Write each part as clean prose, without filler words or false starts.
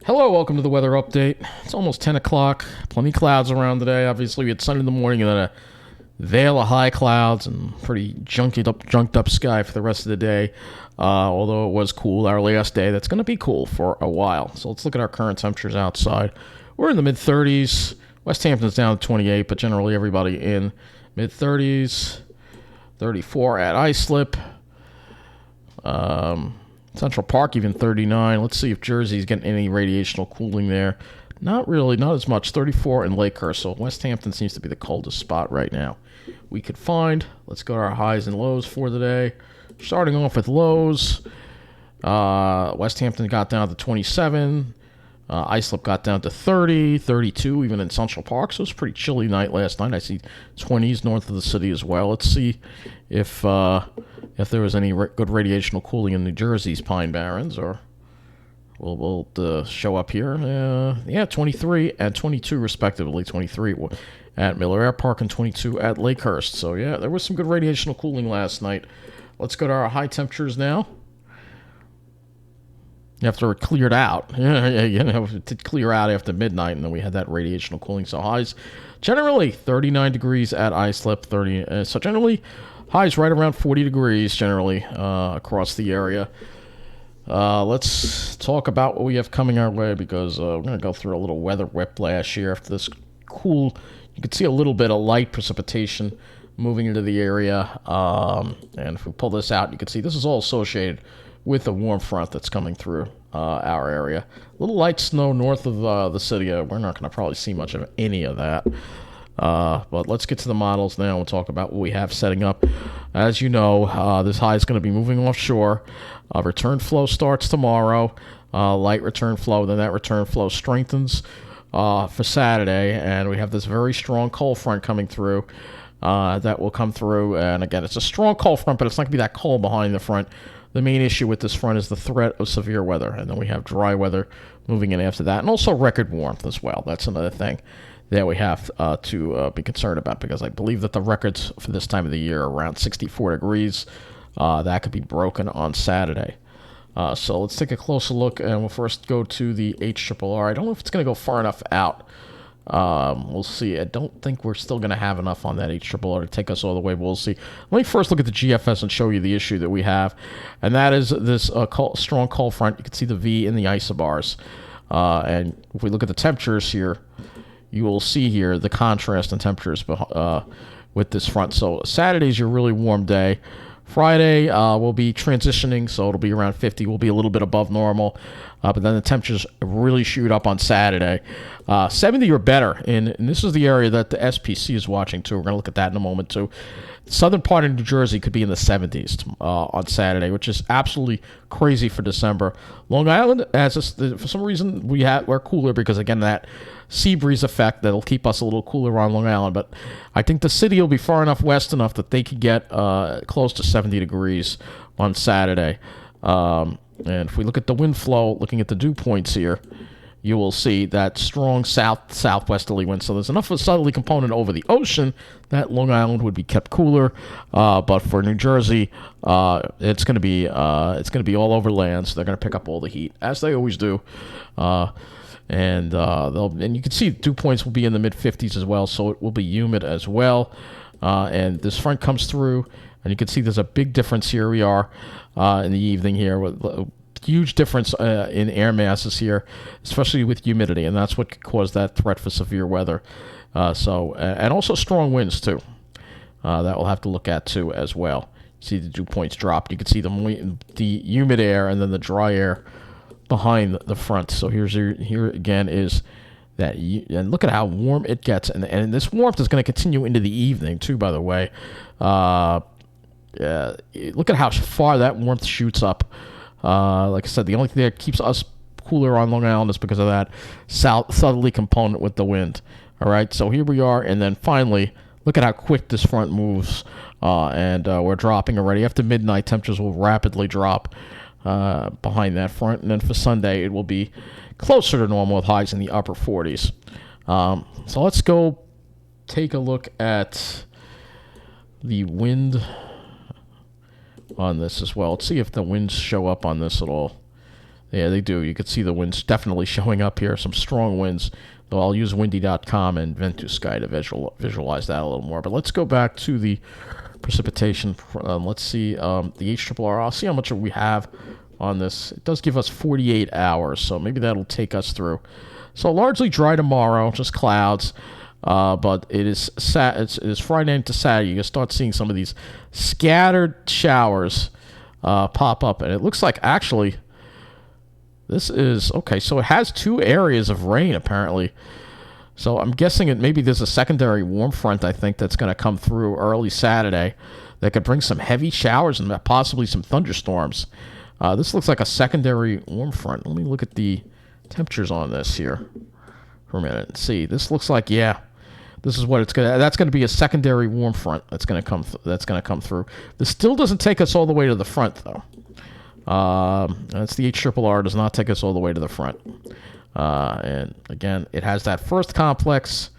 Hello, welcome to the weather update. It's almost 10 o'clock. Plenty of clouds around today. Obviously, we had sun in the morning and then a veil of high clouds and pretty junked up sky for the rest of the day. Although it was cool our last day, that's going to be cool for a while. So let's look at our current temperatures outside. We're in the mid 30s. West Hampton's down to 28, but generally everybody in mid 30s. 34 at Islip. Central Park even 39. Let's see if Jersey's getting any radiational cooling there. Not really, not as much. 34 in Lakehurst. So West Hampton seems to be the coldest spot right now we could find. Let's go to our highs and lows for the day. Starting off with lows. West Hampton got down to 27. Islip got down to 30, 32 even in Central Park. So it was a pretty chilly night last night. I see 20s north of the city as well. Let's see if there was any good radiational cooling in New Jersey's Pine Barrens, or we'll show up here. 23 and 22 respectively. 23 at Miller Air Park and 22 at Lakehurst. So yeah, there was some good radiational cooling last night. Let's go to our high temperatures now. After it cleared out. It did clear out after midnight, and then we had that radiational cooling. So highs generally 39 degrees at Islip, 30. So generally highs right around 40 degrees generally across the area. Let's talk about what we have coming our way, because we're going to go through a little weather whiplash here after this cool. You can see a little bit of light precipitation moving into the area. And if we pull this out, you can see this is all associated with a warm front that's coming through our area. A little light snow north of the city. We're not going to probably see much of any of that. But let's get to the models now. We'll talk about what we have setting up. As you know, this high is going to be moving offshore. Return flow starts tomorrow. Light return flow. Then that return flow strengthens for Saturday. And we have this very strong cold front coming through. That will come through. And again, it's a strong cold front, but it's not going to be that cold behind the front. The main issue with this front is the threat of severe weather. And then we have dry weather moving in after that. And also record warmth as well. That's another thing that we have to be concerned about, because I believe that the records for this time of the year are around 64 degrees. That could be broken on Saturday. So let's take a closer look, and we'll first go to the HRRR. I don't know if it's going to go far enough out. We'll see. I don't think we're still going to have enough on that HRRR to take us all the way, but we'll see. Let me first look at the GFS and show you the issue that we have, and that is this strong cold front. You can see the V in the isobars. And if we look at the temperatures here, you will see here the contrast in temperatures with this front. So Saturday's your really warm day. Friday will be transitioning, so it'll be around 50. We'll be a little bit above normal. But then the temperatures really shoot up on Saturday. 70 or better. And this is the area that the SPC is watching, too. We're going to look at that in a moment, too. The southern part of New Jersey could be in the 70s on Saturday, which is absolutely crazy for December. Long Island, for some reason, we're cooler because, again, that sea breeze effect that'll keep us a little cooler on Long Island. But I think the city will be far enough west enough that they could get close to 70 degrees on Saturday. And if we look at the wind flow, looking at the dew points here, you will see that strong southwesterly wind. So there's enough of a southerly component over the ocean that Long Island would be kept cooler. But for New Jersey, it's going to be all over land. So they're going to pick up all the heat, as they always do. And you can see dew points will be in the mid 50s as well. So it will be humid as well. And this front comes through, and you can see there's a big difference here. We are in the evening here with huge difference in air masses here, especially with humidity, and that's what could cause that threat for severe weather. And also strong winds too. That we'll have to look at too as well. See the dew points drop. You can see the humid air and then the dry air behind the front. So here again is that, and look at how warm it gets, and this warmth is going to continue into the evening too. By the way, look at how far that warmth shoots up. Like I said, the only thing that keeps us cooler on Long Island is because of that southerly component with the wind. All right, so here we are, and then finally, look at how quick this front moves, and we're dropping already. After midnight, temperatures will rapidly drop behind that front, and then for Sunday, it will be closer to normal with highs in the upper 40s. So let's go take a look at the wind on this as well. Let's see if the winds show up on this at all. Yeah, they do. You can see the winds definitely showing up here. Some strong winds. Though I'll use windy.com and Ventusky to visualize that a little more. But let's go back to the precipitation. Let's see the HRRR. I'll see how much we have on this. It does give us 48 hours, so maybe that'll take us through. So largely dry tomorrow, just clouds. But it is it is Friday into Saturday. You can start seeing some of these scattered showers pop up, and it looks like actually this is okay. So it has 2 areas of rain apparently. So I'm guessing maybe there's a secondary warm front, I think, that's going to come through early Saturday that could bring some heavy showers and possibly some thunderstorms. This looks like a secondary warm front. Let me look at the temperatures on this here for a minute and see. This looks like, yeah, this is what it's going to, that's going to be a secondary warm front that's going to come through. This still doesn't take us all the way to the front, though. That's the HRRR, does not take us all the way to the front. And again, it has that first complex,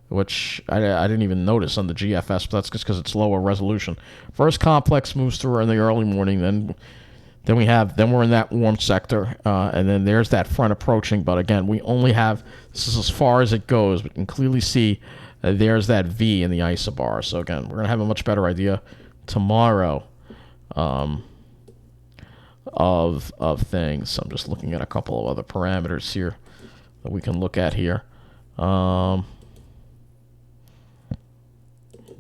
which I didn't even notice on the GFS, but that's just because it's lower resolution. First complex moves through in the early morning, then we're in that warm sector, and then there's that front approaching. But again, we only have, this is as far as it goes. We can clearly see there's that V in the isobar. So again, we're gonna have a much better idea tomorrow of things. I'm just looking at a couple of other parameters here that we can look at here.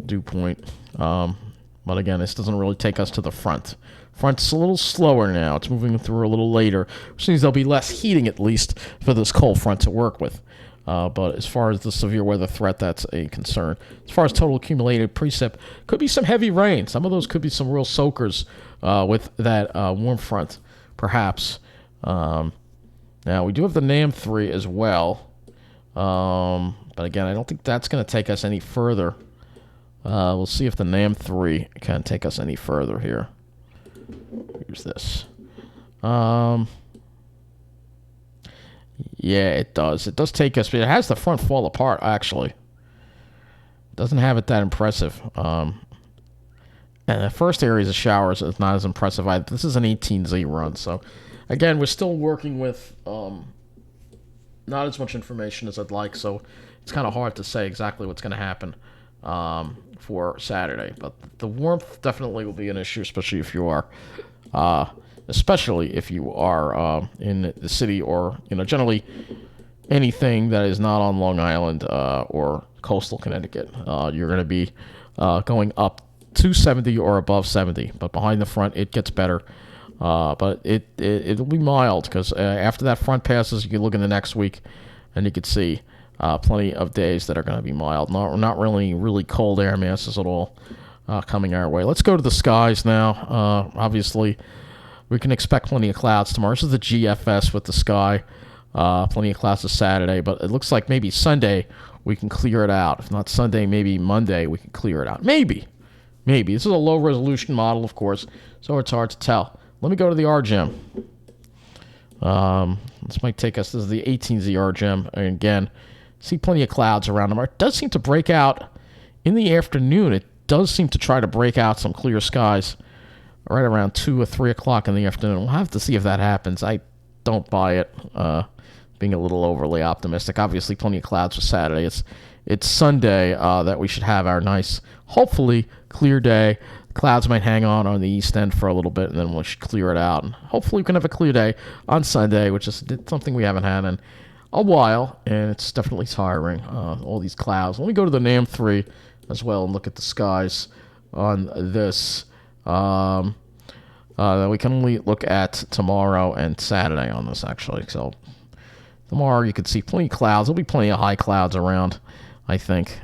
Dew point. But again, this doesn't really take us to the front. Front's a little slower now. It's moving through a little later, which means there'll be less heating, at least, for this cold front to work with. But as far as the severe weather threat, that's a concern. As far as total accumulated precip, could be some heavy rain. Some of those could be some real soakers with that warm front, perhaps. Now, we do have the NAM3 as well. But again, I don't think that's going to take us any further. We'll see if the NAM3 can take us any further here. Here's this. Yeah, it does. It does take us, but it has the front fall apart, actually. It doesn't have it that impressive. And the first areas of showers is not as impressive either. This is an 18Z run, so again, we're still working with not as much information as I'd like, so it's kind of hard to say exactly what's going to happen for Saturday. But the warmth definitely will be an issue, especially if you are in the city, or generally anything that is not on Long Island or coastal Connecticut. You're going to be going up to 70 or above 70, but behind the front it gets better. But it'll be mild, because after that front passes, you can look in the next week and you can see plenty of days that are going to be mild. Not really cold air masses at all coming our way. Let's go to the skies now. Obviously, we can expect plenty of clouds tomorrow. This is the GFS with the sky. Plenty of clouds this Saturday, but it looks like maybe Sunday we can clear it out. If not Sunday, maybe Monday we can clear it out. Maybe. This is a low-resolution model, of course, so it's hard to tell. Let me go to the RGEM. This might take us, this is the 18Z RGEM. And again, see plenty of clouds around them. It does seem to break out in the afternoon. It does seem to try to break out some clear skies right around 2 or 3 o'clock in the afternoon. We'll have to see if that happens. I don't buy it, being a little overly optimistic. Obviously, plenty of clouds for Saturday. It's Sunday that we should have our nice, hopefully, clear day. Clouds might hang on the east end for a little bit, and then we should clear it out. And hopefully we can have a clear day on Sunday, which is something we haven't had in a while, and it's definitely tiring, all these clouds. Let me go to the NAM3 as well and look at the skies on this. We can only look at tomorrow and Saturday on this, actually. So tomorrow you can see plenty of clouds. There'll be plenty of high clouds around, I think.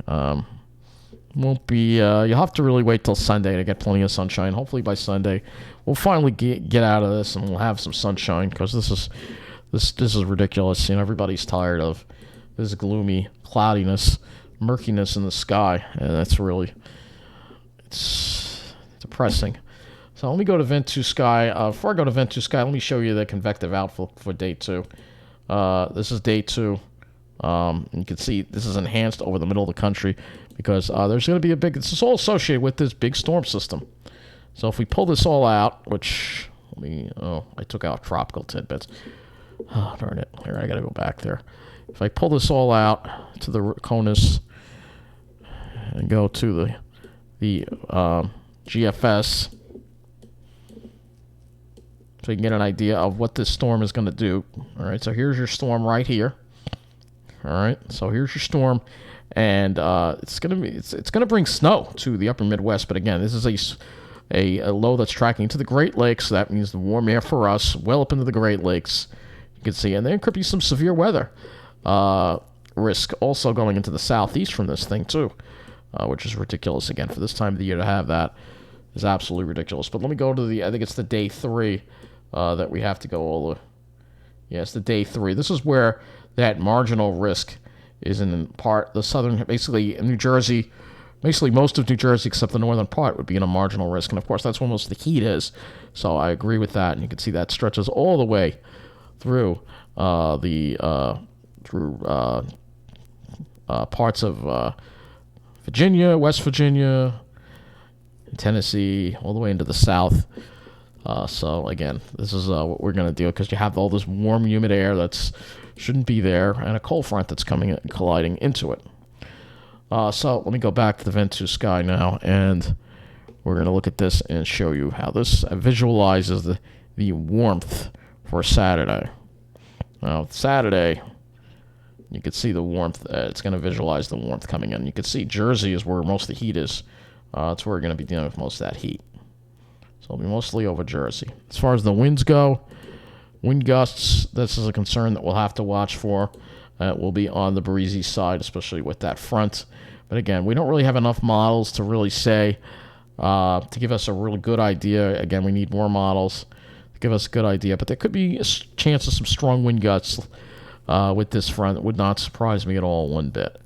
Won't be. You'll have to really wait till Sunday to get plenty of sunshine. Hopefully by Sunday we'll finally get out of this and we'll have some sunshine, because this is ridiculous. Everybody's tired of this gloomy cloudiness, murkiness in the sky, and that's really, it's depressing. So let me go to Ventusky. Before I go to Ventusky, let me show you the convective outlook for day 2. This is day 2. You can see this is enhanced over the middle of the country, because there's going to be this is all associated with this big storm system. So if we pull this all out, which Oh, I took out tropical tidbits. Oh, darn it. Here, I gotta go back there. If I pull this all out to the CONUS and go to the GFS, so you can get an idea of what this storm is going to do. All right, so here's your storm right here. All right, so here's your storm, and it's gonna bring snow to the upper Midwest. But again, this is a low that's tracking to the Great Lakes. So that means the warm air for us, well up into the Great Lakes. You can see, and there could be some severe weather risk also going into the southeast from this thing too, which is ridiculous. Again, for this time of the year to have that is absolutely ridiculous. But let me go to I think it's the day 3 that we have to go over. Yeah, it's the day 3. This is where that marginal risk is in part the southern, basically in New Jersey. Basically, most of New Jersey, except the northern part, would be in a marginal risk. And, of course, that's where most of the heat is. So I agree with that. And you can see that stretches all the way through parts of Virginia, West Virginia, Tennessee, all the way into the south. So, again, this is what we're going to do because you have all this warm, humid air that shouldn't be there and a cold front that's coming and colliding into it. So let me go back to the Ventus sky now, and we're going to look at this and show you how this visualizes the warmth for Saturday. Now, Saturday, you can see the warmth. It's going to visualize the warmth coming in. You can see Jersey is where most of the heat is. That's where we're going to be dealing with most of that heat. So it'll be mostly over Jersey. As far as the winds go, wind gusts, this is a concern that we'll have to watch for. Will be on the breezy side, especially with that front. But again, we don't really have enough models to really say, to give us a really good idea. Again, we need more models to give us a good idea. But there could be a chance of some strong wind gusts with this front. It would not surprise me at all one bit.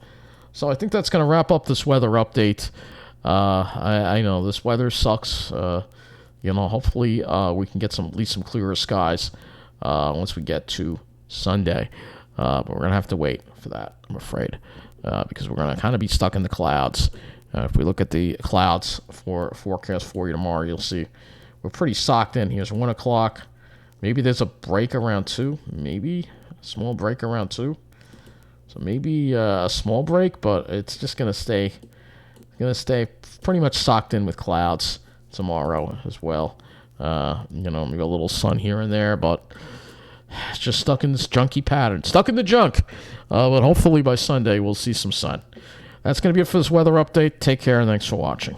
So I think that's going to wrap up this weather update. I know this weather sucks. Hopefully we can get at least some clearer skies once we get to Sunday. But we're going to have to wait for that, I'm afraid, because we're going to kind of be stuck in the clouds. If we look at the clouds for forecast for you tomorrow, you'll see we're pretty socked in. Here's 1 o'clock. Maybe there's a break around 2. Maybe a small break around 2. So maybe a small break, but it's just going to stay pretty much socked in with clouds tomorrow as well. Maybe a little sun here and there, but it's just stuck in this junky pattern. Stuck in the junk. But hopefully by Sunday we'll see some sun. That's going to be it for this weather update. Take care and thanks for watching.